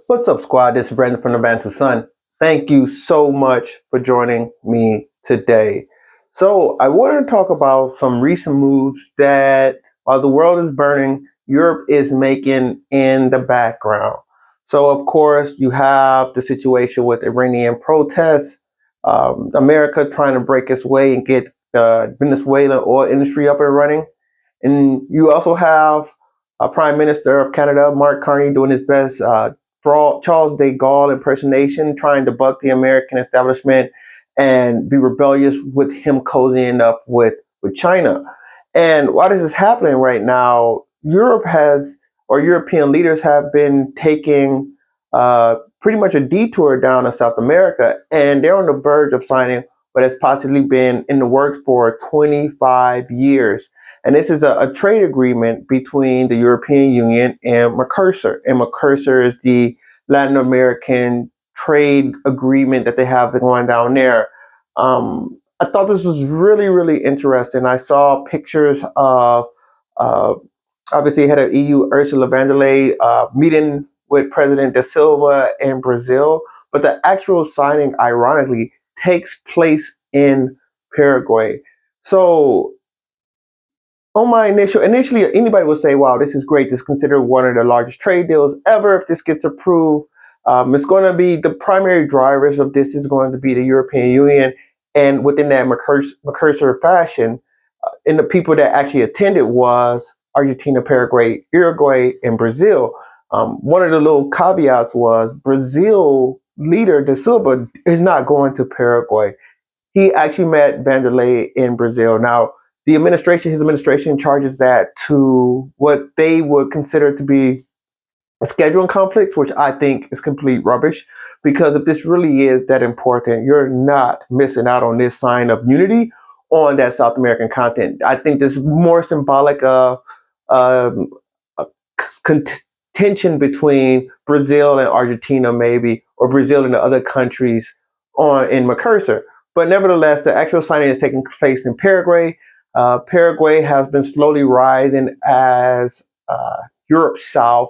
What's up, squad? This is Brandon from the Bantu Sun. Thank you so much for joining me today. So, I wanted to talk about some recent moves that, while the world is burning, Europe is making in the background. So, of course, you have the situation with Iranian protests, America trying to break its way and get the Venezuelan oil industry up and running. And you also have Prime Minister of Canada, Mark Carney, doing his best Charles de Gaulle impersonation, trying to buck the American establishment and be rebellious with him cozying up with China. And while this is happening right now, Europe has, or European leaders have been taking pretty much a detour down to South America, and they're on the verge of signing what has possibly been in the works for 25 years. And this is a trade agreement between the European Union and Mercosur. And Mercosur is the Latin American trade agreement that they have going down there. I thought this was really, really interesting. I saw pictures of, uh, obviously, head of EU Ursula von der Leyen meeting with President da Silva in Brazil, but the actual signing, ironically, takes place in Paraguay. So on my initially anybody would say, wow, this is great. This is considered one of the largest trade deals ever if this gets approved. It's going to be the primary drivers of this is going to be the European Union, and within that Mercosur fashion, and the people that actually attended was Argentina, Paraguay, Uruguay, and Brazil. One of the little caveats was Brazil leader Da Silva is not going to Paraguay. He actually met Vanderlei in Brazil. Now, his administration charges that to what they would consider to be scheduling conflicts, which I think is complete rubbish. Because if this really is that important, you're not missing out on this sign of unity on that South American continent. I think this is more symbolic of um, a contention between Brazil and Argentina, maybe, or Brazil and the other countries on in Mercosur. But nevertheless, the actual signing is taking place in Paraguay. Paraguay has been slowly rising as Europe's South.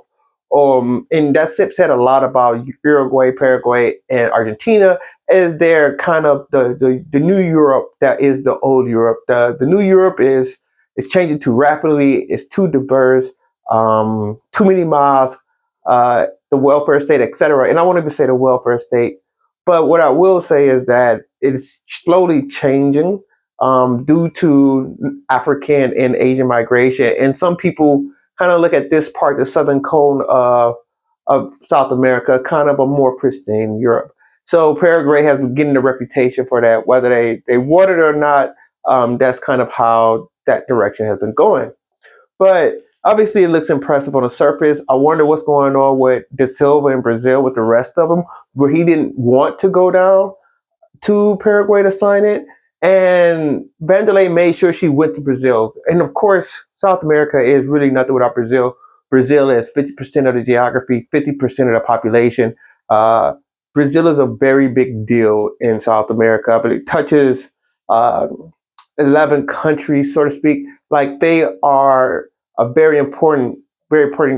And that said a lot about Uruguay, Paraguay, and Argentina, as they're kind of the new Europe that is the old Europe. The new Europe is changing too rapidly. It's too diverse. Too many mosques, the welfare state, etc. And I won't even say the welfare state, but what I will say is that it's slowly changing due to African and Asian migration. And some people kind of look at this part, the southern cone of South America, kind of a more pristine Europe. So Paraguay has been getting a reputation for that, whether they want it or not. That's kind of how that direction has been going. But obviously, it looks impressive on the surface. I wonder what's going on with De Silva in Brazil with the rest of them, where he didn't want to go down to Paraguay to sign it. And Vanderlei made sure she went to Brazil. And of course, South America is really nothing without Brazil. Brazil is 50% of the geography, 50% of the population. Uh, Brazil is a very big deal in South America, but it touches uh, 11 countries, so to speak. Like they are a very important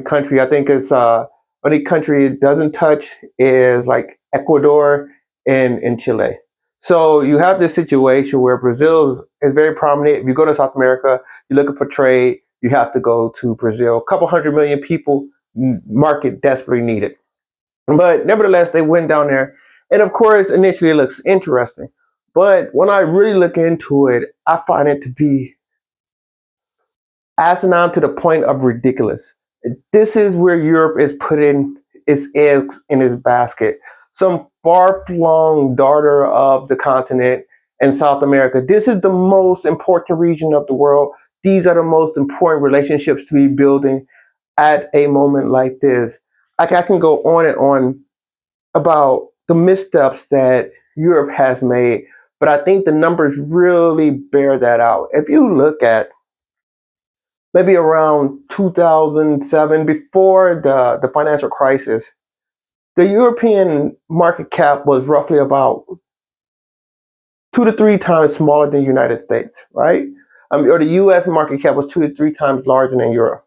country. I think it's only country it doesn't touch is like Ecuador and Chile. So you have this situation where Brazil is very prominent. If you go to South America, you're looking for trade, you have to go to Brazil. A couple 100 million people, market desperately needed. But nevertheless, they went down there. And of course, initially it looks interesting. But when I really look into it, I find it to be asinine to the point of ridiculous. This is where Europe is putting its eggs in its basket. Some far-flung daughter of the continent in South America. This is the most important region of the world. These are the most important relationships to be building at a moment like this. I can go on and on about the missteps that Europe has made, but I think the numbers really bear that out. If you look at maybe around 2007, before the financial crisis, the European market cap was roughly about 2 to 3 times smaller than the United States, right? Or the U.S. market cap was 2 to 3 times larger than Europe.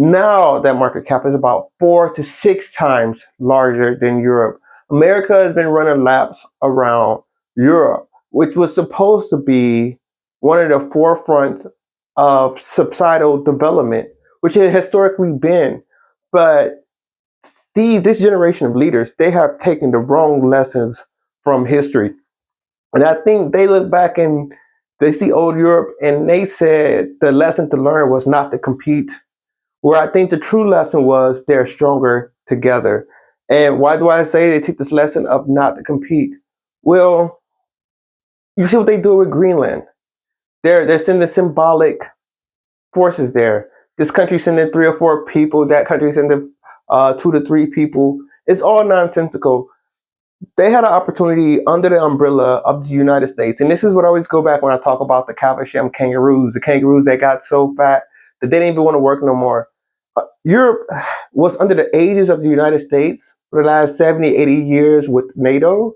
Now that market cap is about 4 to 6 times larger than Europe. America has been running laps around Europe, which was supposed to be one of the forefronts of societal development, which it has historically been. But this generation of leaders, they have taken the wrong lessons from history. And I think they look back and they see old Europe and they said the lesson to learn was not to compete, where I think the true lesson was they're stronger together. And why do I say they take this lesson of not to compete? Well, you see what they do with Greenland. They're sending symbolic forces there. This country sending 3 or 4 people. That country sending 2 to 3 people. It's all nonsensical. They had an opportunity under the umbrella of the United States. And this is what I always go back when I talk about the Caversham kangaroos, the kangaroos that got so fat that they didn't even want to work no more. Europe was under the aegis of the United States for the last 70, 80 years with NATO.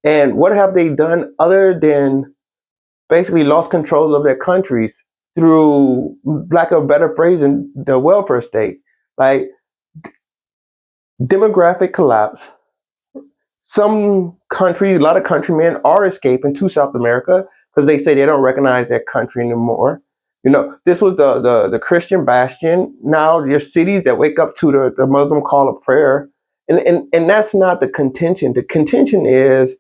And what have they done other than basically lost control of their countries through, lack of a better phrasing, the welfare state? Like demographic collapse. Some countries, a lot of countrymen are escaping to South America because they say they don't recognize their country anymore. You know, this was the Christian bastion. Now there's cities that wake up to the Muslim call of prayer. And that's not the contention. The contention is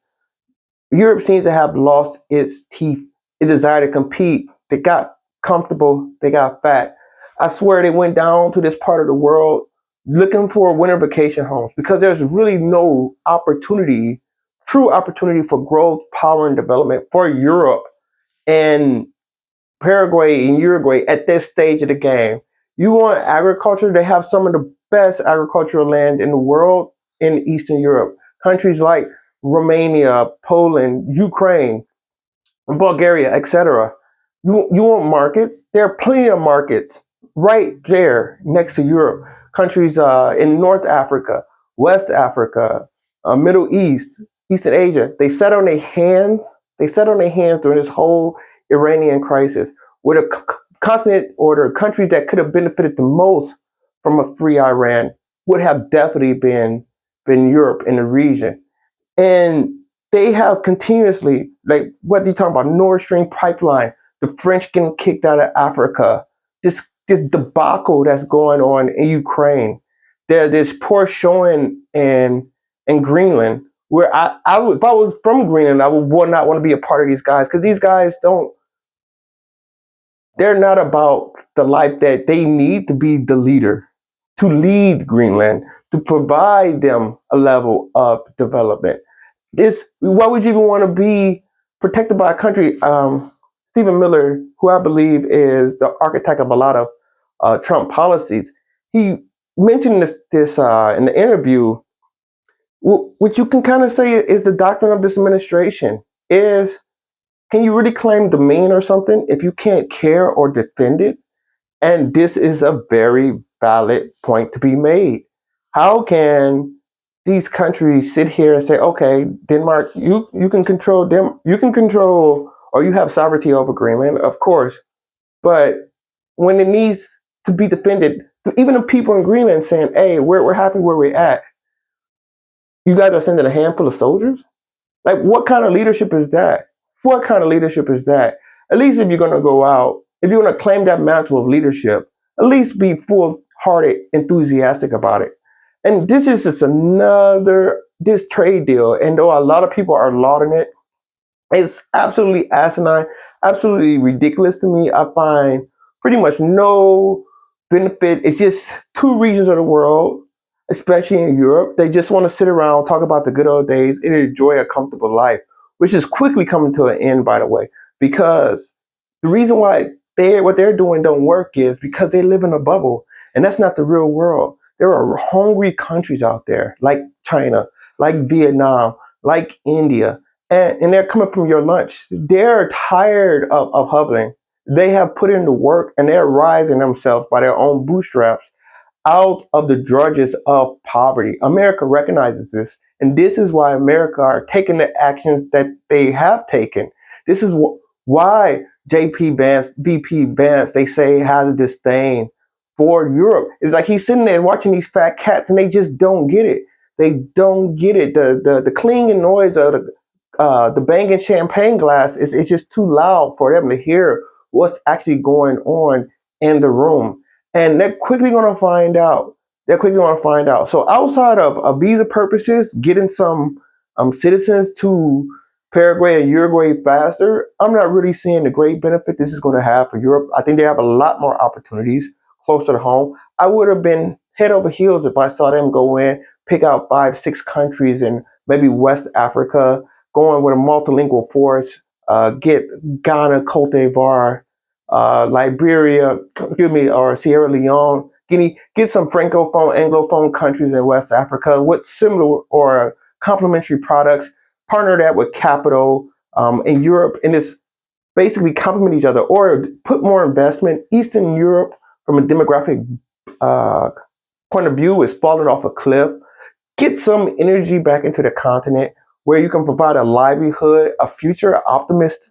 Europe seems to have lost its teeth, its desire to compete. They got comfortable, they got fat. I swear they went down to this part of the world looking for winter vacation homes because there's really no opportunity, true opportunity for growth, power, and development for Europe and Paraguay and Uruguay at this stage of the game. You want agriculture? They have some of the best agricultural land in the world in Eastern Europe. Countries like Romania, Poland, Ukraine, Bulgaria, etc. You want markets? There are plenty of markets right there next to Europe. Countries in North Africa, West Africa, Middle East, Eastern Asia. They sat on their hands. They sat on their hands during this whole Iranian crisis, where the continent or the countries that could have benefited the most from a free Iran would have definitely been Europe in the region. And they have continuously, like what you talking about, Nord Stream pipeline, the French getting kicked out of Africa, this debacle that's going on in Ukraine. There's poor showing in Greenland, where I would, if I was from Greenland, I would not want to be a part of these guys because these guys don't. They're not about the life that they need to be the leader, to lead Greenland, to provide them a level of development. Why would you even want to be protected by a country? Stephen Miller, who I believe is the architect of a lot of Trump policies, he mentioned this in the interview, which you can kind of say is the doctrine of this administration. Is, can you really claim domain or something if you can't care or defend it? And this is a very valid point to be made. How can these countries sit here and say, okay, Denmark, you can control them, you can control, or you have sovereignty over Greenland, of course, but when it needs to be defended, even the people in Greenland saying, hey, we're happy where we're at, you guys are sending a handful of soldiers? Like, what kind of leadership is that? What kind of leadership is that? At least if you're going to go out, if you're going to claim that mantle of leadership, at least be full-hearted, enthusiastic about it. And this is just this trade deal. And though a lot of people are lauding it, it's absolutely asinine, absolutely ridiculous to me. I find pretty much no benefit. It's just two regions of the world, especially in Europe. They just want to sit around, talk about the good old days, and enjoy a comfortable life, which is quickly coming to an end, by the way, because the reason why what they're doing don't work is because they live in a bubble, and that's not the real world. There are hungry countries out there like China, like Vietnam, like India, and they're coming from your lunch. They're tired of hovering. They have put in the work and they're rising themselves by their own bootstraps out of the drudges of poverty. America recognizes this, and this is why America are taking the actions that they have taken. This is why JP Vance, VP Vance, they say has a disdain for Europe. It's like he's sitting there watching these fat cats, and they just don't get it. They don't get it. The clinging noise of the banging champagne glass is it's just too loud for them to hear what's actually going on in the room, and they're quickly going to find out. They're quickly going to find out. So outside of visa purposes, getting some citizens to Paraguay and Uruguay faster, I'm not really seeing the great benefit this is going to have for Europe. I think they have a lot more opportunities closer to home. I would have been head over heels if I saw them go in, pick out 5, 6 countries in maybe West Africa, going with a multilingual force, get Ghana, Cote d'Ivoire, Liberia, excuse me, or Sierra Leone, Guinea, get some francophone, anglophone countries in West Africa with similar or complementary products, partner that with capital in Europe, and it's basically complement each other, or put more investment. Eastern Europe, from a demographic uh, point of view, is falling off a cliff. Get some energy back into the continent where you can provide a livelihood, a future optimist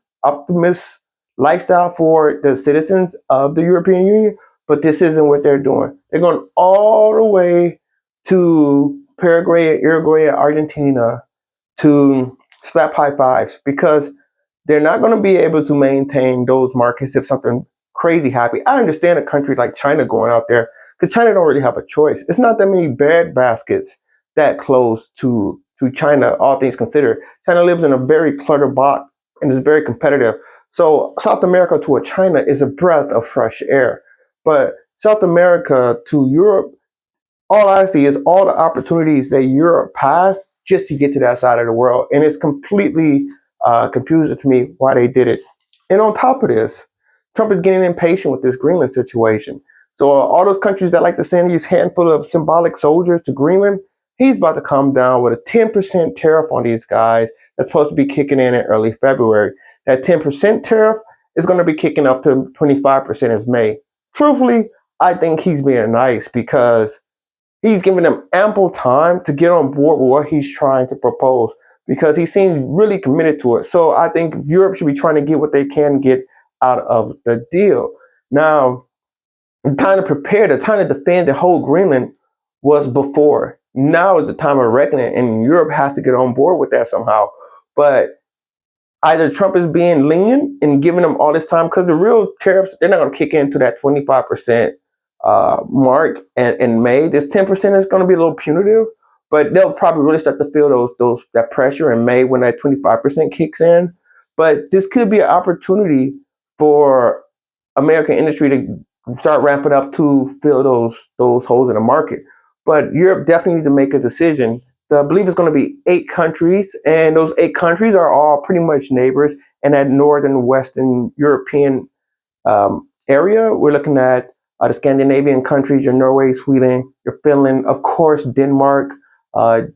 lifestyle for the citizens of the European Union. But this isn't what they're doing. They're going all the way to Paraguay, Uruguay, Argentina to slap high fives because they're not going to be able to maintain those markets if something crazy happens. I understand a country like China going out there because China don't really have a choice. It's not that many bread baskets that close to China, all things considered. China lives in a very cluttered box and is very competitive. So South America to a China is a breath of fresh air. But South America to Europe, all I see is all the opportunities that Europe has just to get to that side of the world. And it's completely confusing to me why they did it. And on top of this, Trump is getting impatient with this Greenland situation. So all those countries that like to send these handful of symbolic soldiers to Greenland, he's about to come down with a 10% tariff on these guys that's supposed to be kicking in early February. That 10% tariff is going to be kicking up to 25% as May. Truthfully, I think he's being nice because he's giving them ample time to get on board with what he's trying to propose because he seems really committed to it. So I think Europe should be trying to get what they can get out of the deal. Now, the time to prepare, the time to defend the whole Greenland was before. Now is the time of reckoning, and Europe has to get on board with that somehow. But either Trump is being lenient and giving them all this time because the real tariffs, they're not going to kick into that 25% mark in May. This 10% is going to be a little punitive, but they'll probably really start to feel that pressure in May when that 25% kicks in. But this could be an opportunity for American industry to start ramping up to fill those holes in the market. But Europe definitely needs to make a decision. I believe it's going to be 8 countries, and those 8 countries are all pretty much neighbors in that northern Western European area. We're looking at the Scandinavian countries, your Norway, Sweden, your Finland, of course, Denmark,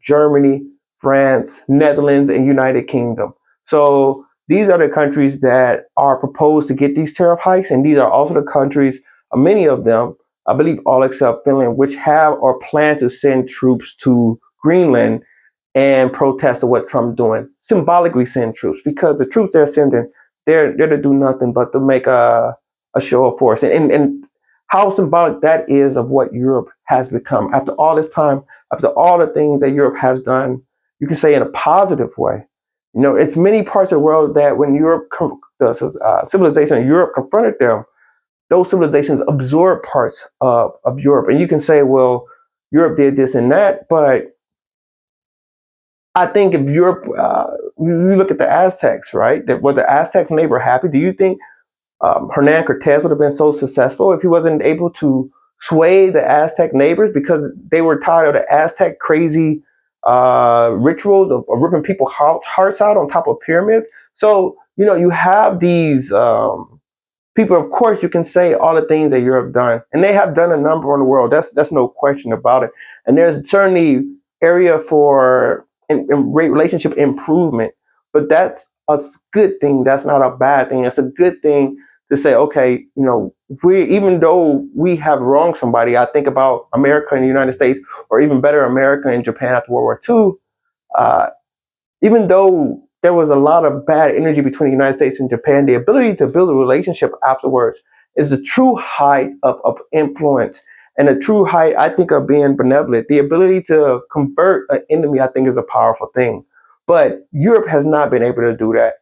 Germany, France, Netherlands, and United Kingdom. So these are the countries that are proposed to get these tariff hikes, and these are also the countries, many of them, I believe all except Finland, which have or plan to send troops to Greenland and protest of what Trump's doing. Symbolically send troops because the troops they're sending, they're to do nothing but to make a show of force. And how symbolic that is of what Europe has become. After all this time, after all the things that Europe has done, you can say in a positive way. You know, it's many parts of the world that when the civilization of Europe confronted them, those civilizations absorbed parts of Europe. And you can say, well, Europe did this and that, but I think if Europe, you look at the Aztecs, right? That were the Aztecs and they were happy. Do you think Hernan Cortez would have been so successful if he wasn't able to sway the Aztec neighbors because they were tired of the Aztec crazy rituals of ripping people's hearts out on top of pyramids? So, you know, you have these people, of course, you can say all the things that Europe done, and they have done a number on the world. That's no question about it. And there's certainly area for in relationship improvement, but that's a good thing. That's not a bad thing. It's a good thing to say, okay, you know, even though we have wronged somebody, I think about America and the United States, or even better, America and Japan after World War II. Even though there was a lot of bad energy between the United States and Japan, the ability to build a relationship afterwards is the true height of influence. And the true height, I think, of being benevolent. The ability to convert an enemy, I think, is a powerful thing. But Europe has not been able to do that.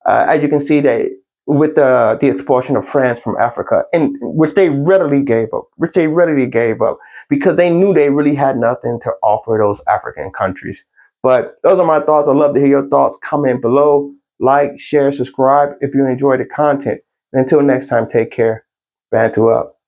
As you can see, that with the expulsion of France from Africa, and which they readily gave up, because they knew they really had nothing to offer those African countries. But those are my thoughts. I'd love to hear your thoughts. Comment below, like, share, subscribe if you enjoy the content. And until next time, take care. Bantu up.